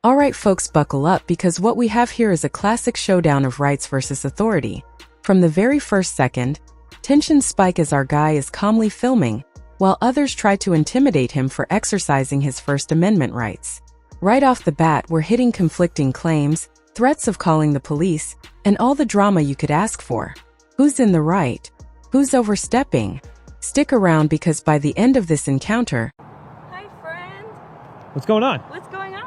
Alright folks, buckle up because what we have here is a classic showdown of rights versus authority. From the very first second, tensions spike as our guy is calmly filming, while others try to intimidate him for exercising his First Amendment rights. Right off the bat, we're hitting conflicting claims, threats of calling the police, and all the drama you could ask for. Who's in the right? Who's overstepping? Stick around because by the end of this encounter... Hi, friend. What's going on? What's going on?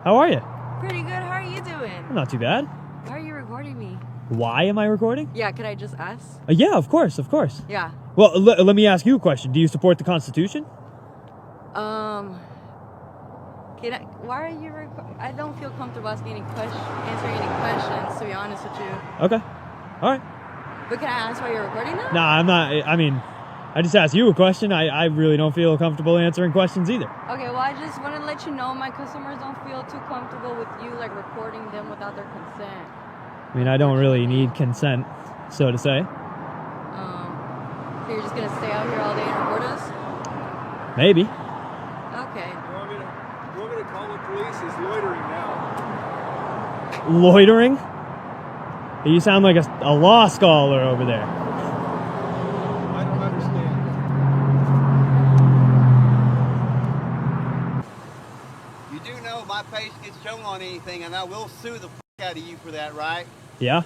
How are you? Pretty good. How are you doing? Not too bad. Why are you recording me? Why am I recording? Yeah, could I just ask? Yeah, of course. Yeah. Well, let me ask you a question. Do you support the Constitution? Why are you I don't feel comfortable answering any questions, to be honest with you. Okay. All right. But can I ask why you're recording now? Nah, I'm not. I mean, I just asked you a question. I really don't feel comfortable answering questions either. Okay, well, I just want to let you know my customers don't feel too comfortable with you, like, recording them without their consent. I mean, I don't really need consent, so to say. So you're just going to stay out here all day and record us? Maybe. Okay. You want me to call the police? He's loitering now. Loitering? You sound like a law scholar over there. I don't understand. You do know my face gets shown on anything, and I will sue the out of you for that, right? Yeah?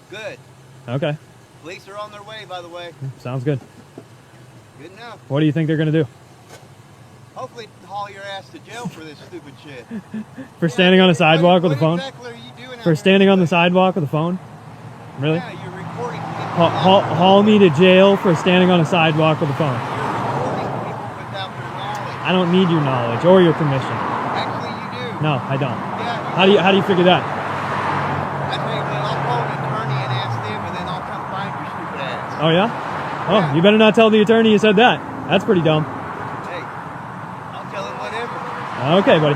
Good. Okay. Police are on their way, by the way. Sounds good. Good enough. What do you think they're going to do? Hopefully haul your ass to jail for this stupid shit. For standing on a sidewalk with a phone? What exactly are you doing out For here? standing on the sidewalk with a phone? Really? Yeah, you're recording people. Haul me to jail for standing on a sidewalk with a phone. You're recording people without their knowledge. I don't need your knowledge or your permission. Actually, you do. No, I don't. Yeah, How do you figure that? I tell you what, I'll call an attorney and ask them, and then I'll come find your stupid ass. Oh yeah? Oh, Yeah. you better not tell the attorney you said that. That's pretty dumb. Hey, I'll tell him whatever. Okay, buddy.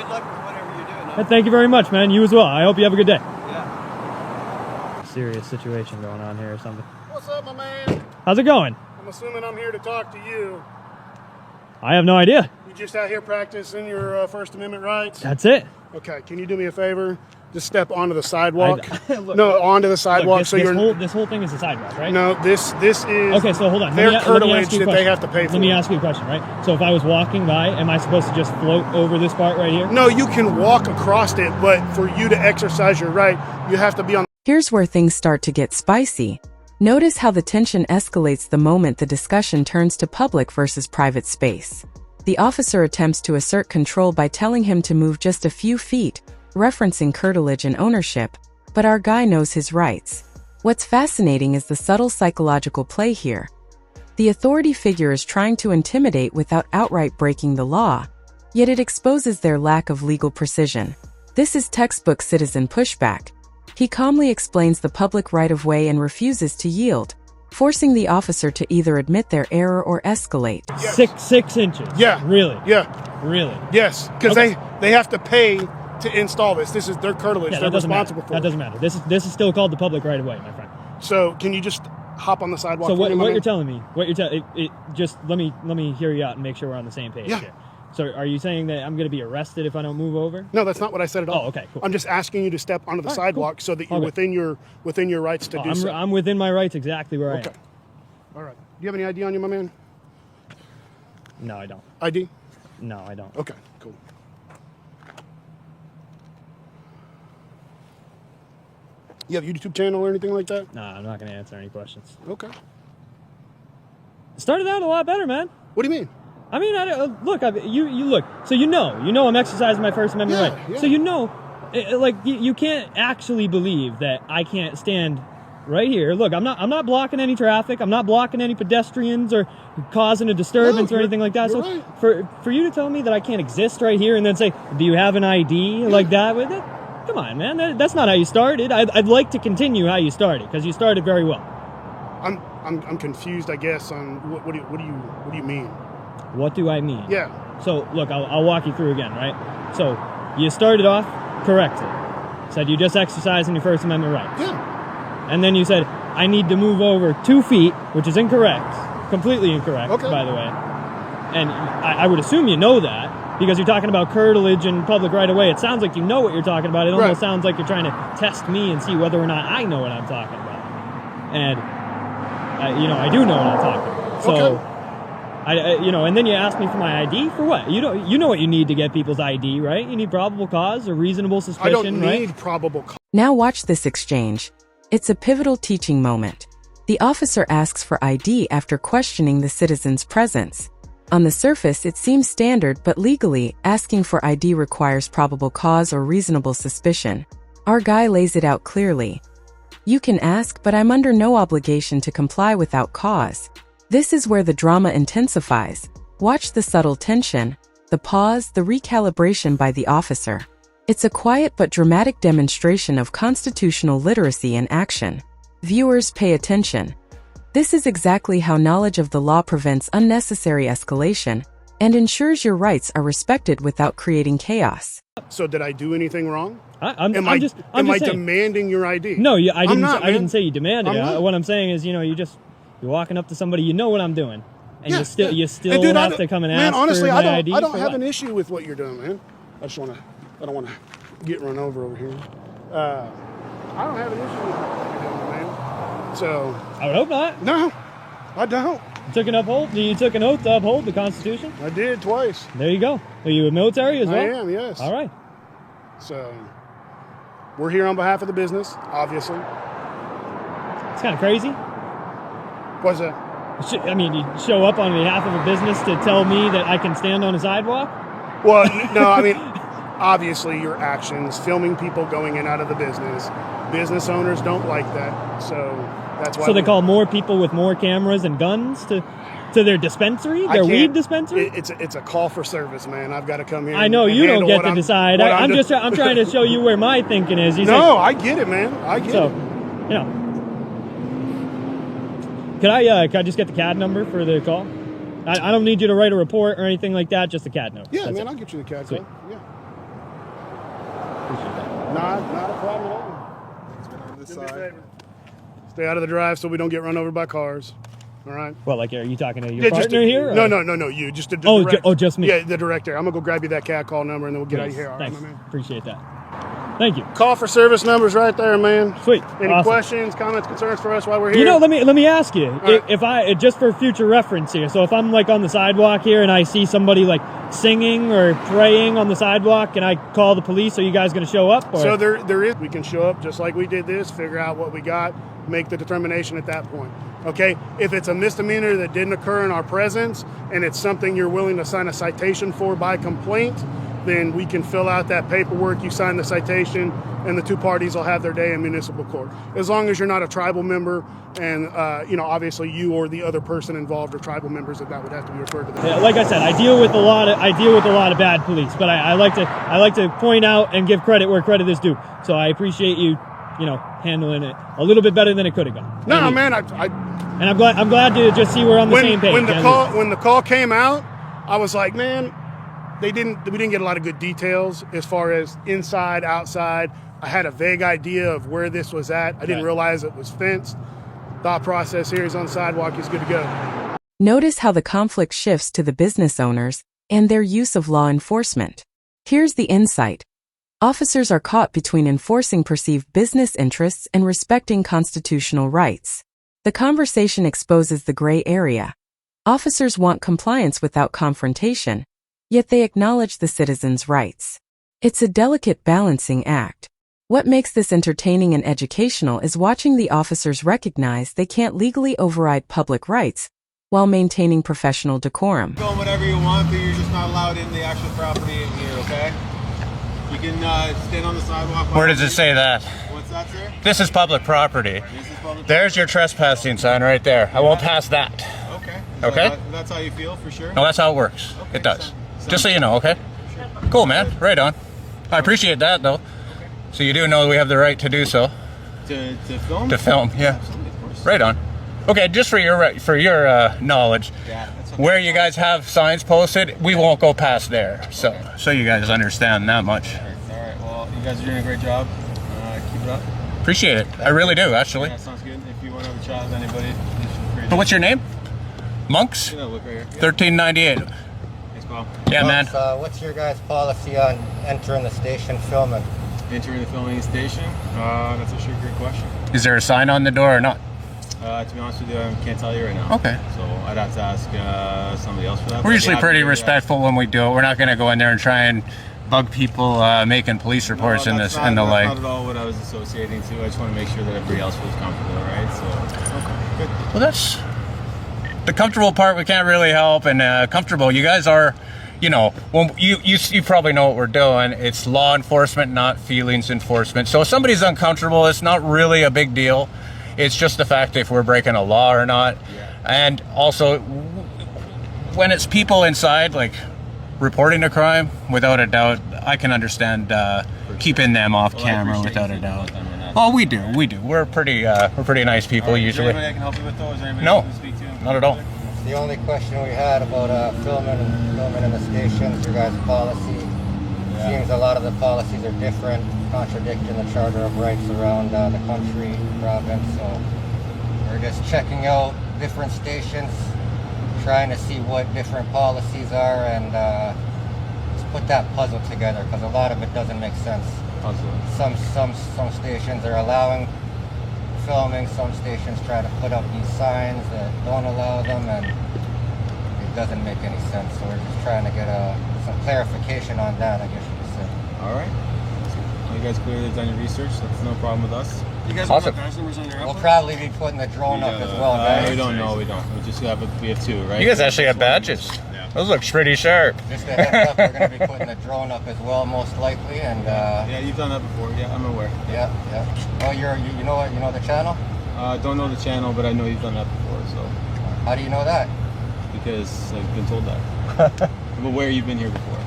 Good luck with whatever you're doing. Hey, thank you very much, man. You as well. I hope you have a good day. Yeah. Serious situation going on here or something. What's up, my man? How's it going? I'm assuming I'm here to talk to you. I have no idea. You just out here practicing your First Amendment rights? That's it. Okay, can you do me a favor? Just step onto the sidewalk. Look, no, onto the sidewalk. Look, this whole thing is a sidewalk, right? No, this is. Okay, so hold on. Their let me curtilage ask you a that question. they have to pay for. Let me ask you a question, right? So if I was walking by, am I supposed to just float over this part right here? No, you can walk across it, but for you to exercise your right, you have to be on. Here's where things start to get spicy. Notice how the tension escalates the moment the discussion turns to public versus private space. The officer attempts to assert control by telling him to move just a few feet, referencing curtilage and ownership, but our guy knows his rights. What's fascinating is the subtle psychological play here. The authority figure is trying to intimidate without outright breaking the law, yet it exposes their lack of legal precision. This is textbook citizen pushback. He calmly explains the public right-of-way and refuses to yield, forcing the officer to either admit their error or escalate. Yes. 6 inches. Yeah. Really? Yeah. Really? Yes, because Okay. they have to pay to install this. This is their curtilage. Yeah, They're that doesn't responsible matter. for That it. doesn't matter. This is still called the public right of way, my friend. So can you just hop on the sidewalk? So for me, my what man? you're telling me? Just let me hear you out and make sure we're on the same page Yeah. here. So are you saying that I'm going to be arrested if I don't move over? No, that's not what I said at all. Oh, okay, cool. I'm just asking you to step onto the All right, sidewalk cool. so that you're Okay. within your rights to do so. I'm within my rights exactly where Okay. All right. Do you have any ID on you, my man? I am. No, I don't. ID? No, I don't. Okay, cool. You have a YouTube channel or anything like that? No, I'm not going to answer any questions. Okay. It started out a lot better, man. What do you mean? I mean, you look. So you know I'm exercising my First Amendment Yeah, right. yeah. So you can't actually believe that I can't stand right here. Look, I'm not blocking any traffic. I'm not blocking any pedestrians or causing a disturbance No, or anything like that. you're So right. for you to tell me that I can't exist right here and then say, "Do you have an ID?" like that with it? Come on, man. That's not how you started. I'd like to continue how you started because you started very well. I'm confused, I guess, on what do you mean? What do I mean? Yeah. So, look, I'll walk you through again, right? So, you started off correctly. Said you just exercising your First Amendment rights. Yeah. And then you said, I need to move over 2 feet, which is incorrect. Completely incorrect, Okay. by the way. And I would assume you know that. because you're talking about curtilage and public right of way. It sounds like you know what you're talking about. It almost sounds like you're trying to test me and see whether or not I know what I'm talking about. And I do know what I'm talking about. So, and then you ask me for my ID for what? You know what you need to get people's ID, right? You need probable cause or reasonable suspicion, I don't need probable cause. Now watch this exchange. It's a pivotal teaching moment. The officer asks for ID after questioning the citizen's presence. On the surface, it seems standard, but legally, asking for ID requires probable cause or reasonable suspicion. Our guy lays it out clearly. You can ask, but I'm under no obligation to comply without cause. This is where the drama intensifies. Watch the subtle tension, the pause, the recalibration by the officer. It's a quiet but dramatic demonstration of constitutional literacy in action. Viewers, pay attention. This is exactly how knowledge of the law prevents unnecessary escalation and ensures your rights are respected without creating chaos. So did I do anything wrong? Am I demanding your ID? No, I didn't. I didn't man. say you demanded it. What I'm saying is, you're walking up to somebody, you know what I'm doing, and you still dude, have to come and ask honestly, for my ID. I don't have an issue with what you're doing, man. I don't want to get run over here. I don't have an issue with what you're doing, man. So I would hope not. No, I don't. You took an oath to uphold the Constitution? I did twice. There you go. Are you a military as well? I am, yes. All right. So we're here on behalf of the business, obviously. It's kind of crazy. What's that? You show up on behalf of a business to tell me that I can stand on a sidewalk? Well, no, obviously your actions, filming people going in and out of the business owners don't like that. So that's why. So they call more people with more cameras and guns to their dispensary, their weed dispensary? It's a call for service, man. I've got to come here. I know you don't get to decide. I'm trying to show you where my thinking is. I get it, man. I get it. Can I just get the CAD number for the call? I don't need you to write a report or anything like that, just the CAD number. Yeah, man, I'll get you the CAD code. Yeah. Appreciate that. Not a problem at all. Let's get on this side. Stay out of the drive so we don't get run over by cars. All right. Well, are you talking to your partner here? Or? No, you. Just just me. Yeah, the director. I'm going to go grab you that CAD call number and then we'll get out of here. Thanks. All right, man. Appreciate that. Thank you. Call for service numbers right there, man. Sweet. Any questions, comments, concerns for us while we're here? Let me ask you, if I just for future reference here. So if I'm on the sidewalk here and I see somebody singing or praying on the sidewalk, can I call the police? Are you guys going to show up? Or? So there is. We can show up just like we did this. Figure out what we got. Make the determination at that point. Okay. If it's a misdemeanor that didn't occur in our presence and it's something you're willing to sign a citation for by complaint, then we can fill out that paperwork, you sign the citation, and the two parties will have their day in municipal court. As long as you're not a tribal member and, obviously you or the other person involved are tribal members, that would have to be referred to them. Yeah, like I said, I deal with a lot of bad police, but I like to point out and give credit where credit is due. So I appreciate you, handling it a little bit better than it could have gone. No, man, and I'm glad to just see we're on the same page. When the call came out, I was like, man, we didn't get a lot of good details as far as inside, outside. I had a vague idea of where this was at. I didn't realize it was fenced. Thought process here is on the sidewalk. He's good to go. Notice how the conflict shifts to the business owners and their use of law enforcement. Here's the insight. Officers are caught between enforcing perceived business interests and respecting constitutional rights. The conversation exposes the gray area. Officers want compliance without confrontation, yet they acknowledge the citizens' rights. It's a delicate balancing act. What makes this entertaining and educational is watching the officers recognize they can't legally override public rights while maintaining professional decorum. Go whatever you want, but you're just not allowed in the actual property in here, okay? You can stand on the sidewalk. Where does it say that? What's that, sir? This is public property. This is public There's your trespassing sign right there. I won't pass that. Okay. Okay? That's how you feel, for sure? No, that's how it works. Okay, It does. Just so you know, okay? Sure. Cool, man. Right on. I appreciate that, though. Okay. So you do know we have the right to do so. To film? To film, yeah. Absolutely, of course. Right on. Okay, just for your knowledge, Yeah, that's okay. where you guys have signs posted, we won't go past there. So you guys understand that much. All right. Well, you guys are doing a great job. Keep it up. Appreciate it. I really do, actually. Yeah, sounds good. If you want to have a chat with anybody, just feel free to. But what's your name? Monks? Look right here. 1398. It's pal. Yeah, man. What's your guys' policy on entering the station filming? Entering the filming station? That's a sure great question. Is there a sign on the door or not? To be honest with you, I can't tell you right now. Okay. So I'd have to ask somebody else for that. We're usually pretty respectful when we do it. We're not going to go in there and try and bug people making police reports and the like. That's not at all what I was associating to. I just want to make sure that everybody else feels comfortable, right? So, okay, good. Well, that's the comfortable part. We can't really help, and comfortable. You guys are, well, you probably know what we're doing. It's law enforcement, not feelings enforcement. So if somebody's uncomfortable, it's not really a big deal. It's just the fact if we're breaking a law or not. Yeah. And also, when it's people inside, like reporting a crime, without a doubt, I can understand keeping them off camera without a doubt. Oh, we do. We're pretty nice people usually. Is there anybody I can help you with though? Is there anybody No, you can speak to? not at all. The only question we had about filming in the stations, your guys' policy. Seems a lot of the policies are different, contradicting the Charter of Rights around the country, province. So we're just checking out different stations, trying to see what different policies are, and just put that puzzle together, because a lot of it doesn't make sense. Some stations are allowing filming, some stations try to put up these signs that don't allow them, and it doesn't make any sense. So we're just trying to get some clarification on that, I guess you could say. All right. So you guys clearly done your research. That's no problem with us. You guys Awesome. want customers on your We'll probably be putting the drone up as well, guys. We don't know. We don't. We have two, right? You guys actually have badges. Yeah. Those look pretty sharp. Just a heads up, we're going to be putting the drone up as well, most likely, and yeah, you've done that before. Yeah, I'm aware. yeah. Oh, you know the channel? Don't know the channel, but I know you've done that before. So How do you know that? because I've been told that. I'm aware you've been here before.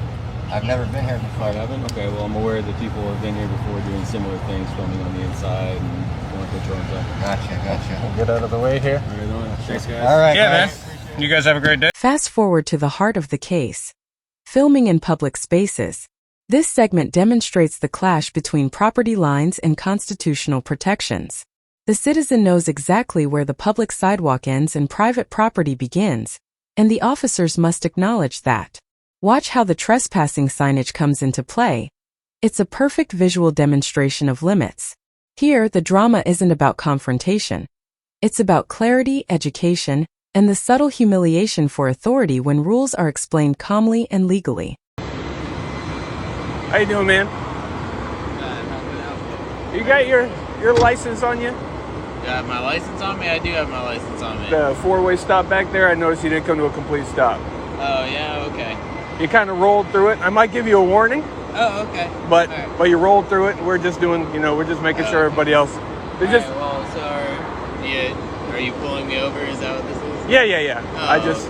I've never been here Oh, before. you haven't? Okay. Well, I'm aware that people have been here before doing similar things, filming on the inside and going to drones up. Gotcha. Get out of the way here. All right, on. Thanks, guys. All right, Yeah, man. guys. You guys have a great day. Fast forward to the heart of the case. Filming in public spaces. This segment demonstrates the clash between property lines and constitutional protections. The citizen knows exactly where the public sidewalk ends and private property begins, and the officers must acknowledge that. Watch how the trespassing signage comes into play. It's a perfect visual demonstration of limits. Here, the drama isn't about confrontation. It's about clarity, education, and the subtle humiliation for authority when rules are explained calmly and legally. How you doing, man? You got your license on you? Do I have my license on me? I do have my license on me. The four-way stop back there, I noticed you didn't come to a complete stop. Oh, yeah, okay. You kind of rolled through it. I might give you a warning, Oh, okay. but All right. but you rolled through it, and we're just doing, we're just making sure everybody else. They just, All right, well, so are you pulling me over? Is that what this is? yeah. Oh, I just,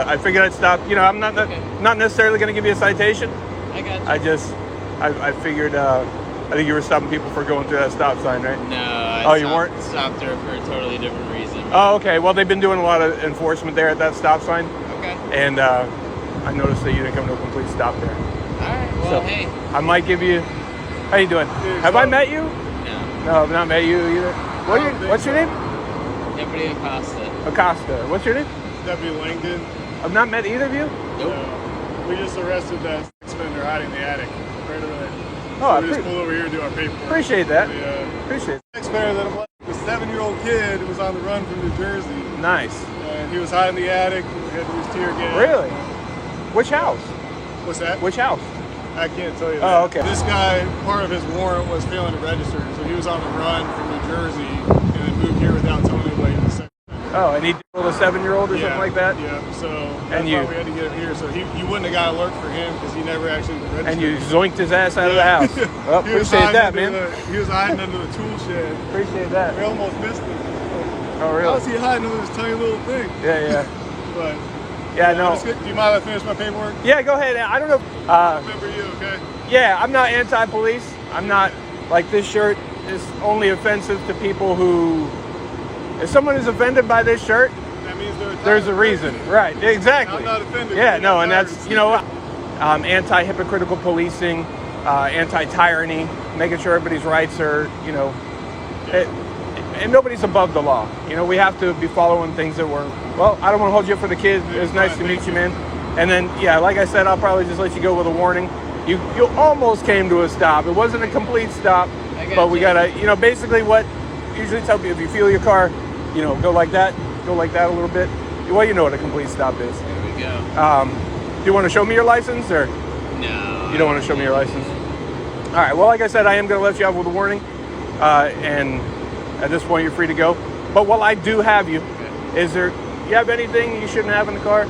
I figured I'd stop. I'm not necessarily going to give you a citation. I got you. I figured, I think you were stopping people for going through that stop sign, right? No, you weren't? Stopped her for a totally different reason. Oh, okay. Well, they've been doing a lot of enforcement there at that stop sign. Okay. And I noticed that you didn't come to a complete stop there. All right, well, So, hey. I might give you... How you doing? Have I met you? No. No, I've not met you either. What's your name? Deputy Acosta. Acosta. What's your name? Deputy Langdon. I've not met either of you? Nope. We just arrested that sex offender hiding in the attic right over there. Oh, So we just pulled over here to do our paperwork. appreciate that. Yeah. Appreciate it. Sex offender that I'm like, a 7-year-old kid who was on the run from New Jersey. Nice. And he was hiding in the attic. We had to use tear gas. Really? Which house? What's that? Which house? I can't tell you that. Oh, okay. This guy, part of his warrant was failing to register. So he was on the run from New Jersey and then moved here without telling anybody. He was a sex offender. Oh, and he killed a 7-year-old or something like that? Yeah, so that's why we had to get him here. So you wouldn't have got an alert for him because he never actually registered. And you zoinked his ass out of the house. Well, He was appreciate that, hiding man. he was hiding under the tool shed. Appreciate that. We almost missed him. Oh, really? How was he hiding under this tiny little thing? Yeah. But Yeah, no. do you mind if I finish my paperwork? Yeah, go ahead. I don't know. Remember you, okay? Yeah, I'm not anti-police. I'm not, like, this shirt is only offensive to people who, if someone is offended by this shirt, That means there's a reason. Right, exactly. I'm not offended. Yeah, no, and that's, anti-hypocritical policing, anti-tyranny, making sure everybody's rights are, and nobody's above the law. We have to be following things that were, well, I don't want to hold you up for the kid. It's nice to meet you, man. And then, yeah, like I said, I'll probably just let you go with a warning. You almost came to a stop. It wasn't a complete stop, but we gotta, basically what usually tell people, if you feel your car, go like that a little bit. Well, you know what a complete stop is. There we go. Do you want to show me your license, or? No. You don't want to show me your license? All right, well, like I said, I am going to let you off with a warning, and at this point, you're free to go. But while I do have you, you have anything you shouldn't have in the car?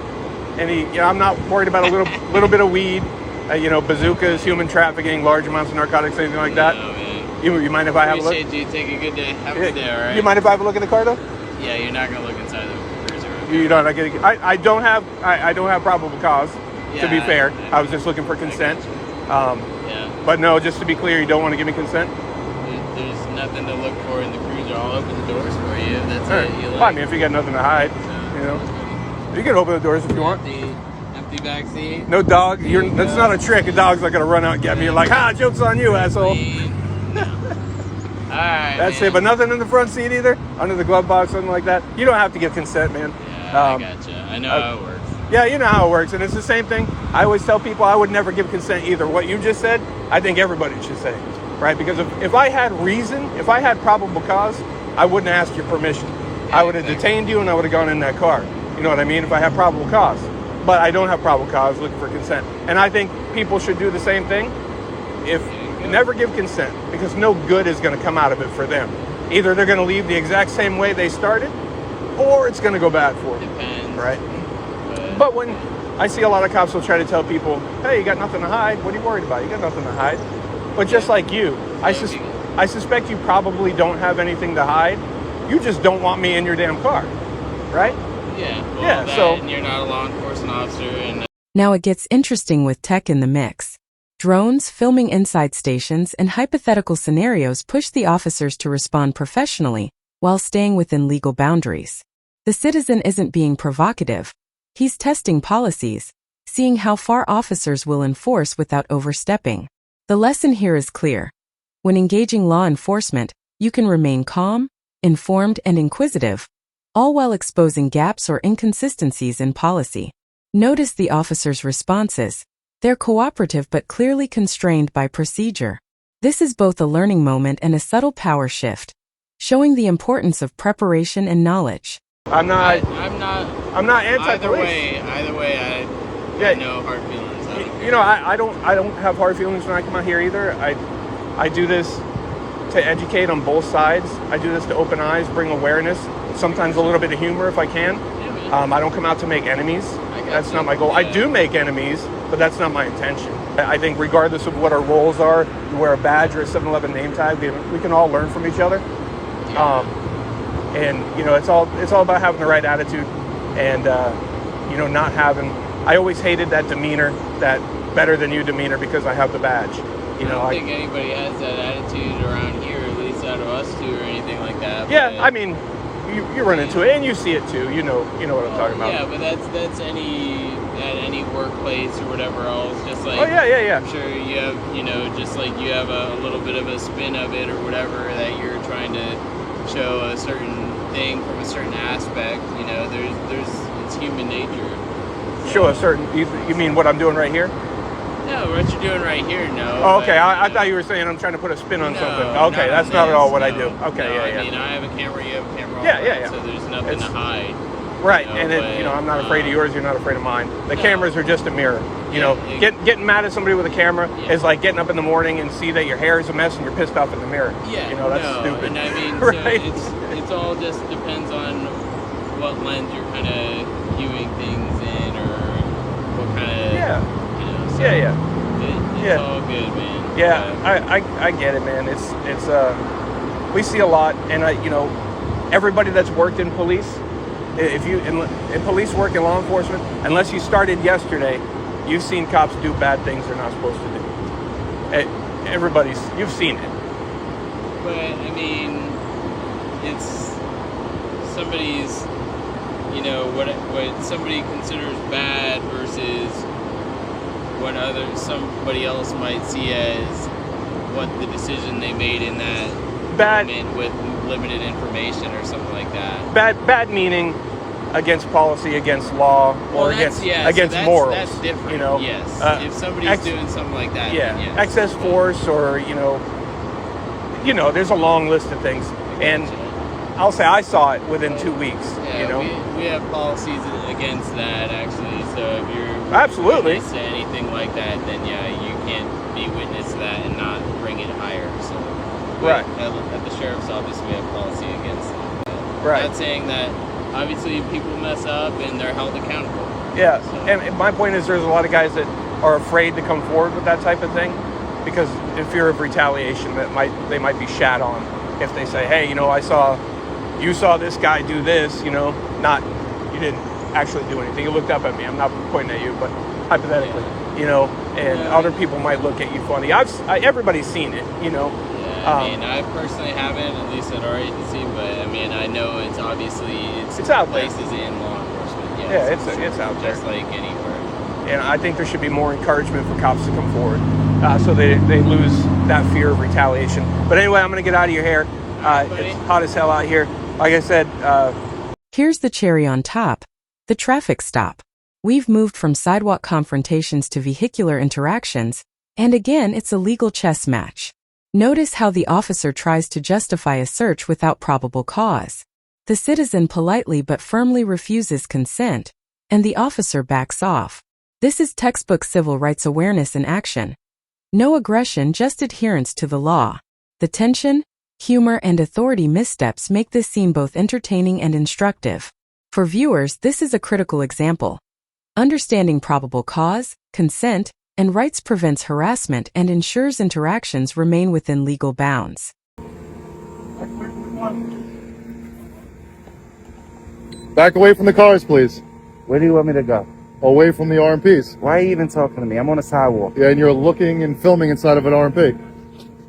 I'm not worried about a little bit of weed, bazookas, human trafficking, large amounts of narcotics, anything like that. No, man. You mind if I have a look? Appreciate you. Take a good day. Have a good day, all right? You mind if I have a look in the car, though? Yeah, you're not gonna look inside the cruiser. You don't. I don't have probable cause. Yeah, to be fair, I was just looking for consent. Yeah. But no, just to be clear, you don't want to give me consent. There's nothing to look for in the cruiser. I'll open the doors for you. If that's Right. it. You like. Well, I mean, if you got nothing to hide, you can open the doors if you want. Empty back seat. No dog. That's not a trick. A dog's not gonna run out and get me. You're like, joke's on you, asshole. Alright. That's it. But nothing in the front seat either, under the glove box, something like that. You don't have to give consent, man. Yeah, I gotcha. I know how it works. Yeah, you know how it works, and it's the same thing. I always tell people I would never give consent either. What you just said, I think everybody should say, right? Because if I had reason, if I had probable cause, I wouldn't ask your permission. Yeah, I would have detained you, and I would have gone in that car. You know what I mean? If I had probable cause. But I don't have probable cause, looking for consent. And I think people should do the same thing. Never give consent, because no good is going to come out of it for them. Either they're going to leave the exact same way they started, or it's going to go bad for them. Depends. Right? But when I see a lot of cops will try to tell people, hey, you got nothing to hide. What are you worried about? You got nothing to hide. But just like you, I suspect you probably don't have anything to hide. You just don't want me in your damn car. Right? Yeah. Well, Yeah, so and you're not a law enforcement officer. And Now it gets interesting with tech in the mix. Drones, filming inside stations, and hypothetical scenarios push the officers to respond professionally while staying within legal boundaries. The citizen isn't being provocative. He's testing policies, seeing how far officers will enforce without overstepping. The lesson here is clear. When engaging law enforcement, you can remain calm, informed, and inquisitive, all while exposing gaps or inconsistencies in policy. Notice the officers' responses. They're cooperative but clearly constrained by procedure. This is both a learning moment and a subtle power shift, showing the importance of preparation and knowledge. I'm not anti-police. Either way, I got no hard feelings. I don't have hard feelings when I come out here either. I do this to educate on both sides. I do this to open eyes, bring awareness, sometimes a little bit of humor if I can. I don't come out to make enemies. That's not my goal. I do make enemies, but that's not my intention. I think regardless of what our roles are, you wear a badge or a 7-Eleven name tag, we can all learn from each other. And it's all about having the right attitude, and not having. I always hated that demeanor, that better than you demeanor, because I have the badge. I don't think anybody has that attitude around here, at least out of us two, or anything like that. Yeah, I mean, you run into it, and you see it too. You know what I'm talking about. Yeah, but that's at any workplace or whatever else. Just like yeah. I'm sure you have, just like you have a little bit of a spin of it or whatever, that you're trying to show a certain thing from a certain aspect. There's it's human nature. Show a certain. You mean what I'm doing right here? No, what you're doing right here, no. Oh, okay. I thought you were saying I'm trying to put a spin on something. Okay, that's not at all what I do. Okay, yeah. I mean, I have a camera, you have a camera. Yeah. So there's nothing to hide. Right, I'm not afraid of yours. You're not afraid of mine. The cameras are just a mirror. Getting mad at somebody with a camera is like getting up in the morning and see that your hair is a mess and you're pissed off in the mirror. Yeah, that's stupid. And I mean, right? So it's all just depends on what lens you're kind of viewing things in, or what kind of So it's all good, man. Yeah, I get it, man. It's we see a lot, and everybody that's worked in police. If you in police work in law enforcement, unless you started yesterday, you've seen cops do bad things they're not supposed to do. You've seen it. But I mean, it's somebody's, what somebody considers bad versus what somebody else might see as what the decision they made in that bad moment with limited information or something like that. Bad meaning against policy, against law, or against morals. That's different. You know, yes. If somebody's doing something like that, yeah, then yes. excess force, or there's a long list of things, and I'll say I saw it within 2 weeks. Yeah, we have policies against that actually. So if you're absolutely witness to anything like that, then yeah, you can't be witness to that and not bring it higher. So right at the sheriff's office, we have policy against that. Right. Not saying that obviously people mess up and they're held accountable. Yeah, so. And my point is, there's a lot of guys that are afraid to come forward with that type of thing because in fear of retaliation, they might be shat on if they say, hey, you saw this guy do this, you didn't actually do anything. You looked up at me. I'm not pointing at you, but hypothetically, other people might look at you funny. Everybody's seen it, I personally haven't, at least at our agency, but I know it's obviously it's out places there. in law enforcement. Yeah, it's out there, just like anywhere. And I think there should be more encouragement for cops to come forward, so they lose that fear of retaliation. But anyway, I'm gonna get out of your hair. It's hot as hell out here. Like I said. Here's the cherry on top: the traffic stop. We've moved from sidewalk confrontations to vehicular interactions, and again, it's a legal chess match. Notice how the officer tries to justify a search without probable cause. The citizen politely but firmly refuses consent, and the officer backs off. This is textbook civil rights awareness in action. No aggression, just adherence to the law. The tension, humor, and authority missteps make this scene both entertaining and instructive. For viewers, this is a critical example. Understanding probable cause, consent, and rights prevents harassment and ensures interactions remain within legal bounds. Back away from the cars, please. Where do you want me to go? Away from the RMPs. Why are you even talking to me? I'm on a sidewalk. Yeah, and you're looking and filming inside of an RMP.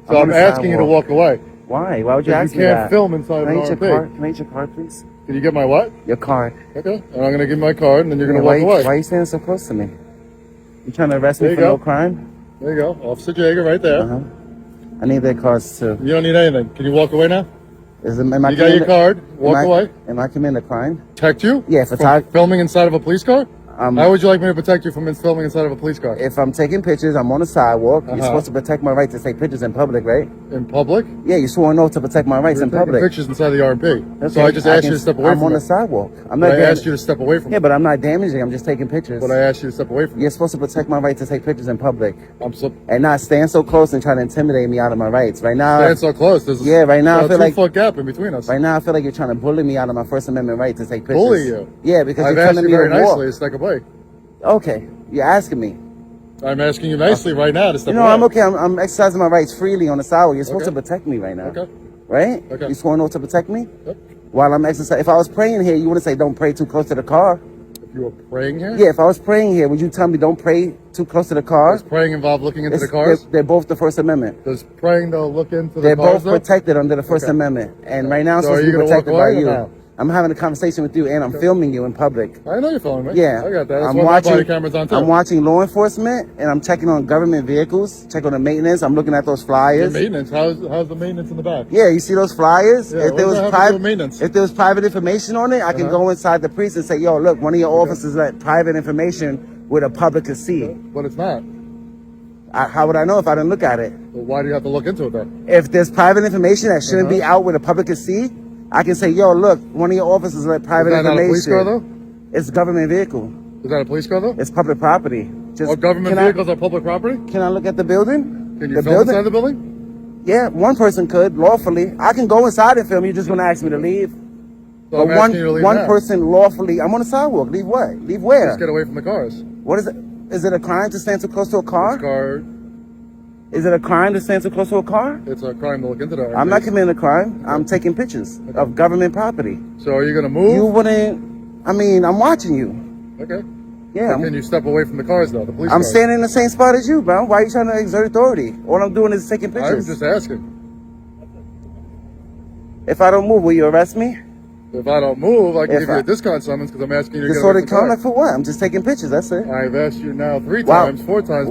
So I'm asking you to walk away. Why? Why would you ask me that? You can't film inside of an RMP. Can I get your card, please? Can you get my what? Your card. Okay. And I'm going to give you my card, and then you're going to walk away. Why are you standing so close to me? You trying to arrest me for no crime? There you go. Officer Jager right there. I need their cards too. You don't need anything. Can you walk away now? You got your card. Walk away. Am I committing a crime? Protect you? Yeah, for filming inside of a police car? How would you like me to protect you from filming inside of a police car? If I'm taking pictures, I'm on the sidewalk. You're supposed to protect my right to take pictures in public, right? In public? Yeah, you swore an oath to protect my rights in public. Pictures inside the RMP. Okay. So I just asked you to step away from it. I'm on the sidewalk. I asked you to step away from it. Yeah, but I'm not damaging. I'm just taking pictures. But I asked you to step away from it. You're supposed to protect my right to take pictures in public. And not stand so close and try to intimidate me out of my rights. Right now. Stand so close. There's right now I feel like 2-foot gap in between us. Right now I feel like you're trying to bully me out of my First Amendment right to take pictures. Bully you? Yeah, because I've you're asked telling you me very to walk. nicely to step away. Okay, you're asking me. I'm asking you nicely right now to step away. I'm okay. I'm exercising my rights freely on the sidewalk. You're supposed to protect me right now. Okay. Right? Okay. You swore an oath to protect me? Yep. While I'm exercising. If I was praying here, you wouldn't say don't pray too close to the car. If you were praying here? Yeah, if I was praying here, would you tell me don't pray too close to the car? Does praying involve looking into the cars? They're both the First Amendment. Does praying though look into the They're cars? both protected under the First Amendment. And right now I'm supposed to be protected by you. I'm having a conversation with you, and I'm filming you in public. I know you're filming me. Yeah. I got that. That's I'm why watching, my body camera's on too. I'm watching law enforcement, and I'm checking on government vehicles, check on the maintenance. I'm looking at those flyers. The maintenance? How's the maintenance in the back? Yeah, you see those flyers? Yeah, if there was private information on it, I can go inside the precinct and say, yo, look, one of your officers let private information where the public could see. But it's not. How would I know if I didn't look at it? Well, why do you have to look into it then? If there's private information that shouldn't be out where the public could see, I can say, yo, look, one of your officers let private information. Is that not a police car, though? It's a government vehicle. Is that a police car, though? It's public property. Government vehicles are public property? Can I look at the building? Can you film inside the building? Yeah, one person could, lawfully. I can go inside and film. You're just going to ask me to leave. So but one person lawfully, I'm on the sidewalk. Leave what? Leave where? Just get away from the cars. What is it? Is it a crime to stand too close to a car? Is it a crime to stand too close to a car? It's a crime to look into that. I'm not committing a crime. I'm taking pictures of government property. So are you going to move? You wouldn't. I'm watching you. Okay. Yeah. Can you step away from the cars, though? The police I'm cars? standing in the same spot as you, bro. Why are you trying to exert authority? All I'm doing is taking pictures. I'm just asking. If I don't move, will you arrest me? If I don't move, I can give you a discount summons because I'm asking you to get away from the car. Like for what? I'm just taking pictures. That's it. I've asked you now 4 times,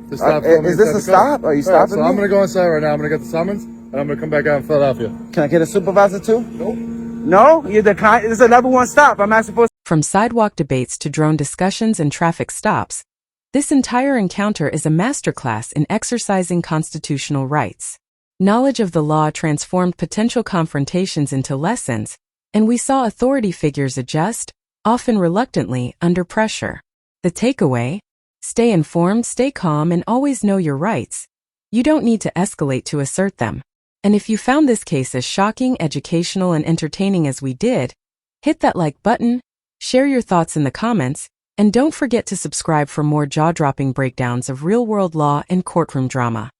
to stop filming. Is this a stop? Are you stopping me? I'm going to go inside right now. I'm going to get the summons, and I'm going to come back out in Philadelphia. Can I get a supervisor too? Nope. No, you're the client. It's a level 1 stop. I'm not supposed. From sidewalk debates to drone discussions and traffic stops, this entire encounter is a masterclass in exercising constitutional rights. Knowledge of the law transformed potential confrontations into lessons, and we saw authority figures adjust, often reluctantly, under pressure. The takeaway? Stay informed, stay calm, and always know your rights. You don't need to escalate to assert them. And if you found this case as shocking, educational, and entertaining as we did, hit that like button, share your thoughts in the comments, and don't forget to subscribe for more jaw-dropping breakdowns of real-world law and courtroom drama.